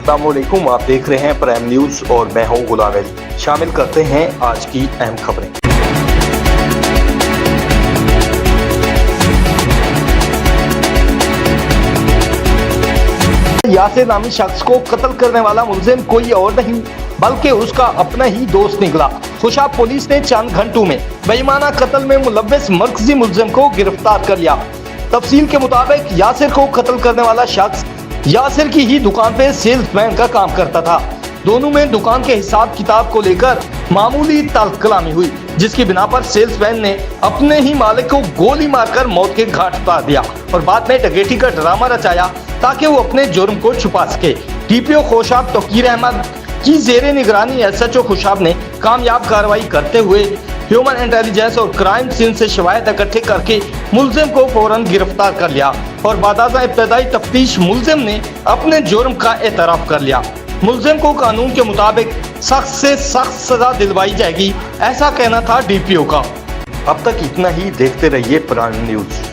अस्सलामुअलैकुम, आप देख रहे हैं प्राइम न्यूज और मैं हूं गुलाम अली। शामिल करते हैं आज की अहम खबरें। यासिर नामी शख्स को कत्ल करने वाला मुलजिम कोई और नहीं बल्कि उसका अपना ही दोस्त निकला। खुशाब पुलिस ने चंद घंटों में बेईमाना कत्ल में मुलव्वस मरकजी मुलजिम को गिरफ्तार कर लिया। तफसील के मुताबिक यासिर को कत्ल करने वाला शख्स यासिर की ही दुकान पे सेल्समैन का काम करता था। दोनों में दुकान के हिसाब किताब को लेकर मामूली तल्कलामी हुई, जिसकी बिना पर सेल्समैन ने अपने ही मालिक को गोली मारकर मौत के घाट उतार दिया और बाद में डकैती का ड्रामा रचाया ताकि वो अपने जुर्म को छुपा सके। डीपीओ खुशाब तौकीर अहमद की जेरे निगरानी एसएचओ खुशाब ने कामयाब कार्रवाई करते हुए ह्यूमन इंटेलिजेंस और क्राइम सीन से शिकायत इकट्ठे करके मुलजिम को फौरन गिरफ्तार कर लिया और बादाज़ा इब्तदाई तफ्तीश मुलजिम ने अपने जुर्म का एतराफ़ कर लिया। मुलजिम को कानून के मुताबिक सख्त से सख्त सजा दिलवाई जाएगी, ऐसा कहना था डीपीओ का। अब तक इतना ही। देखते रहिए प्राइम न्यूज।